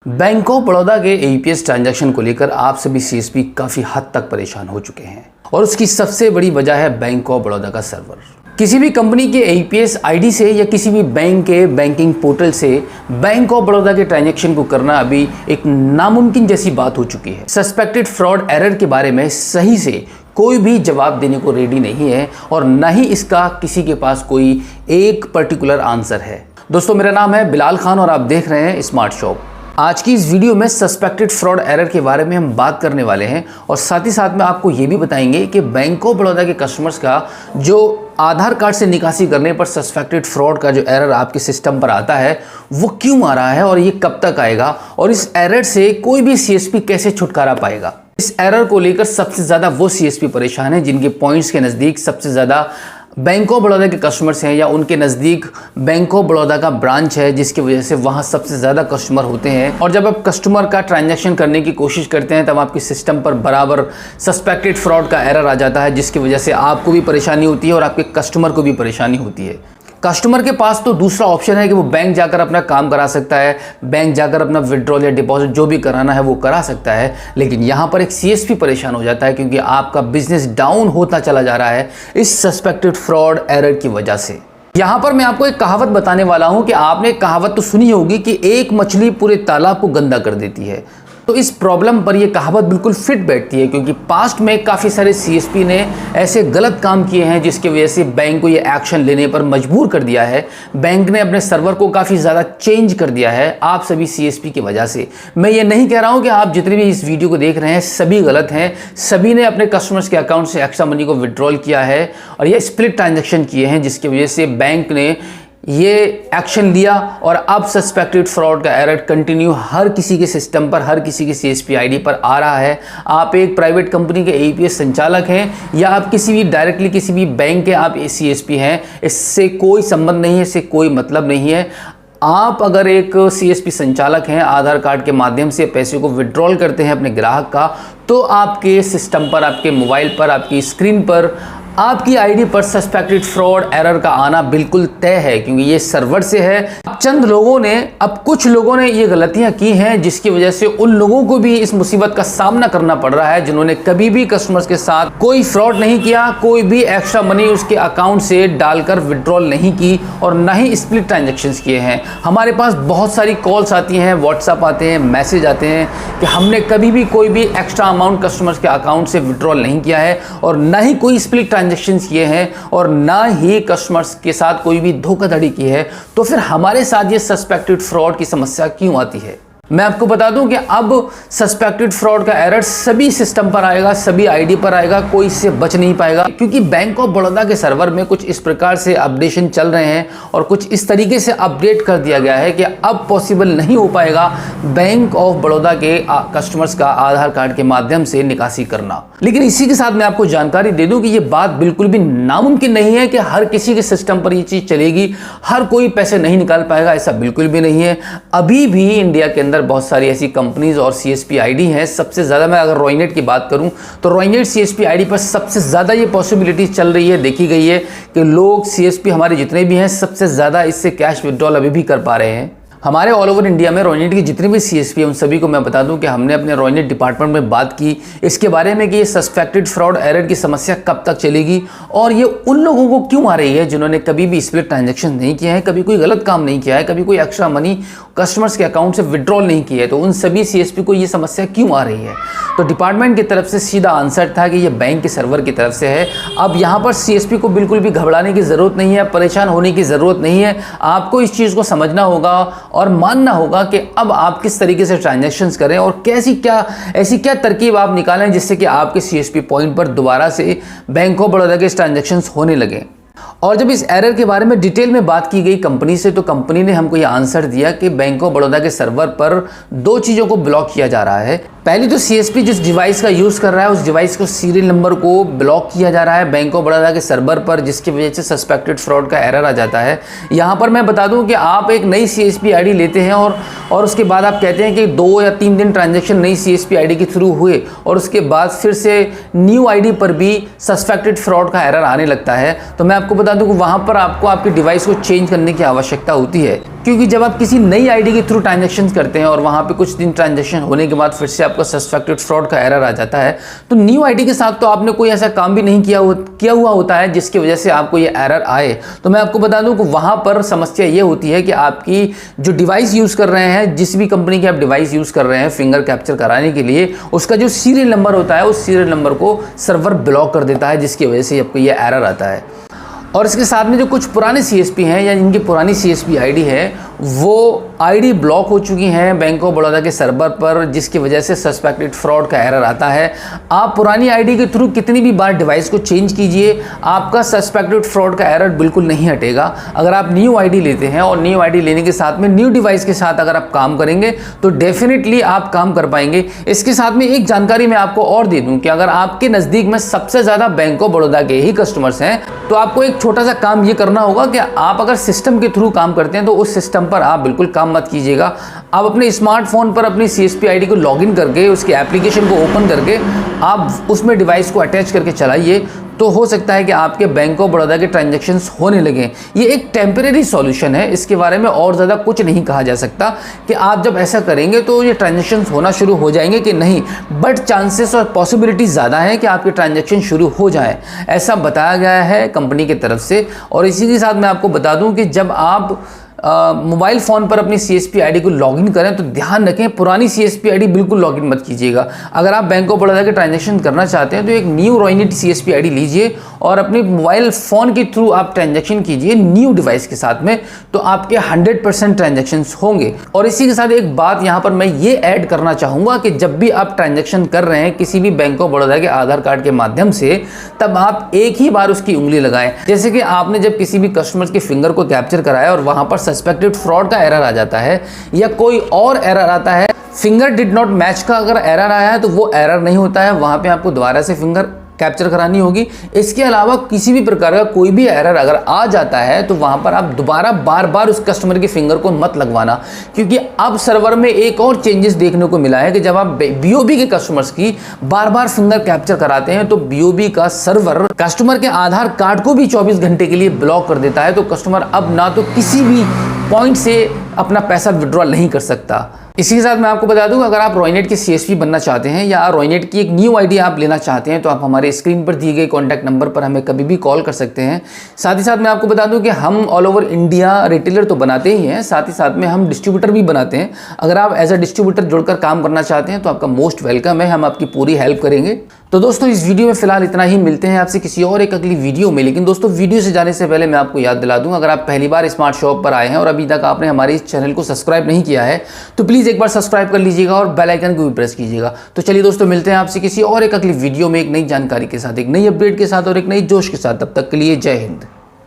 Bank of Baroda के AEPS transaction को लेकर आप सभी सीएसपी काफ़ी हद तक परेशान हो चुके हैं और उसकी सबसे बड़ी वजह है बैंक ऑफ बड़ौदा का सर्वर। किसी भी कंपनी के एईपीएस आईडी से या किसी भी बैंक के बैंकिंग पोर्टल से बैंक ऑफ बड़ौदा के ट्रांजैक्शन को करना अभी एक नामुमकिन जैसी बात हो चुकी है। सस्पेक्टेड फ्रॉड एरर के बारे में सही से कोई भी जवाब देने को रेडी नहीं है और न ही इसका किसी के पास कोई एक पर्टिकुलर आंसर है। दोस्तों, मेरा नाम है बिलाल खान और आप देख रहे हैं स्मार्ट शॉप। आज की इस वीडियो में सस्पेक्टेड फ्रॉड एरर के बारे में हम बात करने वाले हैं और साथ ही साथ में आपको ये भी बताएंगे कि बैंक ऑफ बड़ौदा के कस्टमर्स का जो आधार कार्ड से निकासी करने पर सस्पेक्टेड फ्रॉड का जो एरर आपके सिस्टम पर आता है वो क्यों आ रहा है और ये कब तक आएगा और इस एरर से कोई भी सीएसपी कैसे छुटकारा पाएगा। इस एरर को लेकर सबसे ज़्यादा वो सीएसपी परेशान है जिनके पॉइंट्स के नज़दीक सबसे ज़्यादा बैंक ऑफ बड़ौदा के कस्टमर्स हैं या उनके नज़दीक बैंक ऑफ बड़ौदा का ब्रांच है, जिसकी वजह से वहाँ सबसे ज़्यादा कस्टमर होते हैं। और जब आप कस्टमर का ट्रांजैक्शन करने की कोशिश करते हैं तब आपके सिस्टम पर बराबर सस्पेक्टेड फ्रॉड का एरर आ जाता है, जिसकी वजह से आपको भी परेशानी होती है और आपके कस्टमर को भी परेशानी होती है। कस्टमर के पास तो दूसरा ऑप्शन है कि वो बैंक जाकर अपना काम करा सकता है, बैंक जाकर अपना विड्रॉल या डिपॉजिट जो भी कराना है वो करा सकता है, लेकिन यहाँ पर एक सीएसपी परेशान हो जाता है क्योंकि आपका बिजनेस डाउन होता चला जा रहा है इस सस्पेक्टेड फ्रॉड एरर की वजह से। यहाँ पर मैं आपको एक कहावत बताने वाला हूँ कि आपने कहावत तो सुनी होगी कि एक मछली पूरे तालाब को गंदा कर देती है। तो इस प्रॉब्लम पर यह कहावत बिल्कुल फिट बैठती है क्योंकि पास्ट में काफ़ी सारे सीएसपी ने ऐसे गलत काम किए हैं जिसकी वजह से बैंक को ये एक्शन लेने पर मजबूर कर दिया है। बैंक ने अपने सर्वर को काफ़ी ज़्यादा चेंज कर दिया है आप सभी सीएसपी की वजह से। मैं ये नहीं कह रहा हूँ कि आप जितने भी इस वीडियो को देख रहे हैं सभी गलत हैं, सभी ने अपने कस्टमर्स के अकाउंट से एक्स्ट्रा मनी को विड्रॉल किया है और ये स्प्लिट ट्रांजेक्शन किए हैं, जिसकी वजह से बैंक ने ये एक्शन लिया और अब सस्पेक्टेड फ्रॉड का एरर कंटिन्यू हर किसी के सिस्टम पर, हर किसी के सीएसपी आईडी पर आ रहा है। आप एक प्राइवेट कंपनी के एईपीएस संचालक हैं या आप किसी भी डायरेक्टली किसी भी बैंक के आप सीएसपी हैं, इससे कोई संबंध नहीं है, इससे कोई मतलब नहीं है। आप अगर एक सीएसपी संचालक हैं, आधार कार्ड के माध्यम से पैसे को विड्रॉल करते हैं अपने ग्राहक का, तो आपके सिस्टम पर, आपके मोबाइल पर, आपकी स्क्रीन पर, आपकी आईडी पर सस्पेक्टेड फ्रॉड एरर का आना बिल्कुल तय है क्योंकि ये सर्वर से है। अब कुछ लोगों ने ये गलतियां की हैं जिसकी वजह से उन लोगों को भी इस मुसीबत का सामना करना पड़ रहा है जिन्होंने कभी भी कस्टमर्स के साथ कोई फ्रॉड नहीं किया, कोई भी एक्स्ट्रा मनी उसके अकाउंट से डालकर विड्रॉल नहीं की और ना ही स्प्लिट ट्रांजेक्शन्स किए हैं। हमारे पास बहुत सारी कॉल्स आती हैं, व्हाट्सएप आते हैं, मैसेज आते हैं कि हमने कभी भी कोई भी एक्स्ट्रा अमाउंट कस्टमर्स के अकाउंट से विड्रॉल नहीं किया है और ना ही कोई स्प्लिट ट्रांजैक्शंस किए हैं और ना ही कस्टमर्स के साथ कोई भी धोखाधड़ी की है। तो फिर हमारे साथ ये सस्पेक्टेड फ्रॉड की समस्या क्यों आती है? मैं आपको बता दूं कि अब सस्पेक्टेड फ्रॉड का एरर सभी सिस्टम पर आएगा, सभी आईडी पर आएगा, कोई इससे बच नहीं पाएगा क्योंकि बैंक ऑफ बड़ौदा के सर्वर में कुछ इस प्रकार से अपडेशन चल रहे हैं और कुछ इस तरीके से अपडेट कर दिया गया है कि अब पॉसिबल नहीं हो पाएगा बैंक ऑफ बड़ौदा के कस्टमर्स का आधार कार्ड के माध्यम से निकासी करना। लेकिन इसी के साथ मैं आपको जानकारी दे दूं कि ये बात बिल्कुल भी नामुमकिन नहीं है कि हर किसी के सिस्टम पर ये चीज़ चलेगी, हर कोई पैसे नहीं निकाल पाएगा, ऐसा बिल्कुल भी नहीं है। अभी भी इंडिया के अंदर बहुत सारी ऐसी कंपनीज और सीएसपी आईडी हैं। सबसे ज़्यादा मैं अगर रॉयनेट की बात करूं तो रॉयनेट सीएसपी आईडी पर सबसे ज़्यादा ये पॉसिबिलिटी चल रही है, देखी गई है कि लोग सीएसपी हमारे जितने भी हैं सबसे ज़्यादा इससे कैश विड्रॉल अभी भी कर पा रहे हैं। हमारे ऑल ओवर इंडिया में रॉयनेट की जितने भी सीएसपी हैं उन सभी को मैं बता दूं कि हमने अपने रॉयनेट डिपार्टमेंट में बात की इसके बारे में कि ये सस्पेक्टेड फ्रॉड एरर की समस्या कब तक चलेगी और ये उन लोगों को क्यों आ रही है जिन्होंने कभी भी स्प्लिट ट्रांजैक्शन नहीं किया है, कभी कोई गलत काम नहीं किया है, कभी कोई एक्स्ट्रा मनी कस्टमर्स के अकाउंट से विड्रॉल नहीं किया है। तो उन सभी सीएसपी को ये समस्या क्यों आ रही है? तो डिपार्टमेंट की तरफ से सीधा आंसर था कि ये बैंक के सर्वर की तरफ से है। अब यहाँ पर सीएसपी को बिल्कुल भी घबराने की ज़रूरत नहीं है, परेशान होने की ज़रूरत नहीं है। आपको इस चीज़ को समझना होगा और मानना होगा कि अब आप किस तरीके से ट्रांजैक्शंस करें और ऐसी क्या तरकीब आप निकालें जिससे कि आपके सीएसपी पॉइंट पर दोबारा से बैंक ऑफ बड़ौदा के ट्रांजैक्शंस होने लगे। और जब इस एरर के बारे में डिटेल में बात की गई कंपनी से तो कंपनी ने हमको यह आंसर दिया कि बैंक ऑफ बड़ौदा के सर्वर पर दो चीज़ों को ब्लॉक किया जा रहा है। पहली तो सीएसपी जिस डिवाइस का यूज़ कर रहा है उस डिवाइस को सीरियल नंबर को ब्लॉक किया जा रहा है बैंक ऑफ बड़ौदा के सर्वर पर, जिसकी वजह से सस्पेक्टेड फ्रॉड का एरर आ जाता है। यहाँ पर मैं बता दूँ कि आप एक नई सीएसपी आईडी लेते हैं और उसके बाद आप कहते हैं कि 2 या 3 दिन ट्रांजैक्शन नई सीएसपी आईडी के थ्रू हुए और उसके बाद फिर से न्यू आईडी पर भी सस्पेक्टेड फ्रॉड का एरर आने लगता है। तो मैं आपको बता दूँ कि वहाँ पर आपको आपकी डिवाइस को चेंज करने की आवश्यकता होती है क्योंकि जब आप किसी नई आईडी के थ्रू ट्रांजैक्शन करते हैं और वहाँ पे कुछ दिन ट्रांजैक्शन होने के बाद फिर से आपका सस्पेक्टेड फ्रॉड का एरर आ जाता है, तो न्यू आईडी के साथ तो आपने कोई ऐसा काम भी नहीं किया हुआ होता है जिसकी वजह से आपको ये एरर आए। तो मैं आपको बता दूं कि वहाँ पर समस्या ये होती है कि आपकी जो डिवाइस यूज़ कर रहे हैं, जिस भी कंपनी की आप डिवाइस यूज़ कर रहे हैं फिंगर कैप्चर कराने के लिए, उसका जो सीरियल नंबर होता है उस सीरियल नंबर को सर्वर ब्लॉक कर देता है, जिसकी वजह से आपको ये एरर आता है। और इसके साथ में जो कुछ पुराने CSP हैं या जिनकी पुरानी CSP आईडी है, वो आईडी ब्लॉक हो चुकी हैं बैंक ऑफ बड़ौदा के सर्वर पर, जिसकी वजह से सस्पेक्टेड फ्रॉड का एरर आता है। आप पुरानी आईडी के थ्रू कितनी भी बार डिवाइस को चेंज कीजिए, आपका सस्पेक्टेड फ्रॉड का एरर बिल्कुल नहीं हटेगा। अगर आप न्यू आईडी लेते हैं और न्यू आईडी लेने के साथ में न्यू डिवाइस के साथ अगर आप काम करेंगे तो डेफिनेटली आप काम कर पाएंगे। इसके साथ में एक जानकारी मैं आपको और दे दूं कि अगर आपके नज़दीक में सबसे ज़्यादा बैंक ऑफ बड़ौदा के ही कस्टमर्स हैं, तो आपको एक छोटा सा काम ये करना होगा कि आप अगर सिस्टम के थ्रू काम करते हैं तो उस सिस्टम पर आप बिल्कुल काम मत कीजिएगा। आप अपने स्मार्टफोन पर अपनी CSP आईडी को लॉगिन करके उसके एप्लीकेशन को ओपन करके आप उसमें डिवाइस को अटैच करके चलाइए, तो हो सकता है कि आपके बैंक ऑफ बड़ौदा के ट्रांजैक्शंस होने लगे। ये एक टेम्परेरी सॉल्यूशन है, इसके बारे में और ज़्यादा कुछ नहीं कहा जा सकता कि आप जब ऐसा करेंगे तो ये ट्रांजैक्शंस होना शुरू हो जाएंगे कि नहीं, बट चांसेस और पॉसिबिलिटी ज़्यादा है कि आपके ट्रांजैक्शन शुरू हो जाए, ऐसा बताया गया है कंपनी की तरफ से। और इसी के साथ मैं आपको बता दूं कि जब आप मोबाइल फ़ोन पर अपनी CSP आईडी को लॉगिन करें तो ध्यान रखें पुरानी CSP आईडी बिल्कुल लॉगिन मत कीजिएगा। अगर आप बैंक ऑफ बड़ौदा के ट्रांजैक्शन करना चाहते हैं तो एक न्यू रोइनेट CSP आईडी लीजिए और अपने मोबाइल फ़ोन के थ्रू आप ट्रांजैक्शन कीजिए न्यू डिवाइस के साथ में, तो आपके 100% ट्रांजैक्शंस होंगे। और इसी के साथ एक बात यहाँ पर मैं ये ऐड करना चाहूँगा कि जब भी आप ट्रांजैक्शन कर रहे हैं किसी भी बैंक ऑफ बड़ौदा के आधार कार्ड के माध्यम से, तब आप एक ही बार उसकी उंगली लगाएं। जैसे कि आपने जब किसी भी कस्टमर के फिंगर को कैप्चर कराया और वहाँ पर सस्पेक्टेड फ्रॉड का एरर आ जाता है या कोई और एरर आता है, फिंगर डिड नॉट मैच का अगर एरर आया है तो वो एरर नहीं होता है, वहां पे आपको दोबारा से फिंगर कैप्चर करानी होगी। इसके अलावा किसी भी प्रकार का कोई भी एरर अगर आ जाता है तो वहां पर आप दोबारा बार बार उस कस्टमर के फिंगर को मत लगवाना, क्योंकि अब सर्वर में एक और चेंजेस देखने को मिला है कि जब आप BOB के कस्टमर्स की बार बार फिंगर कैप्चर कराते हैं तो BOB का सर्वर कस्टमर के आधार कार्ड को भी 24 घंटे के लिए ब्लॉक कर देता है। तो कस्टमर अब ना तो किसी भी पॉइंट से अपना पैसा विड्रॉल नहीं कर सकता। इसी के साथ मैं आपको बता दूं, अगर आप रोइनेट के CSP बनना चाहते हैं या रोइनेट की एक न्यू आईडी आप लेना चाहते हैं तो आप हमारे स्क्रीन पर दिए गए कॉन्टैक्ट नंबर पर हमें कभी भी कॉल कर सकते हैं। साथ ही साथ मैं आपको बता दूं कि हम ऑल ओवर इंडिया रिटेलर तो बनाते ही हैं, साथ ही साथ में हम डिस्ट्रीब्यूटर भी बनाते हैं। अगर आप एज अ डिस्ट्रीब्यूटर जुड़कर काम करना चाहते हैं तो आपका मोस्ट वेलकम है, हम आपकी पूरी हेल्प करेंगे। तो दोस्तों इस वीडियो में फिलहाल इतना ही, मिलते हैं आपसे किसी और एक अगली वीडियो में। लेकिन दोस्तों वीडियो से जाने से पहले मैं आपको याद दिला दूं, अगर आप पहली बार स्मार्ट शॉप पर आए हैं और अभी तक आपने हमारे इस चैनल को सब्सक्राइब नहीं किया है तो प्लीज़ एक बार सब्सक्राइब कर लीजिएगा और बेल आइकन को भी प्रेस कीजिएगा। तो चलिए दोस्तों मिलते हैं आपसे किसी और एक अगली वीडियो में, एक नई जानकारी के साथ, एक नई अपडेट के साथ और एक नई जोश के साथ। तब तक के लिए जय हिंद।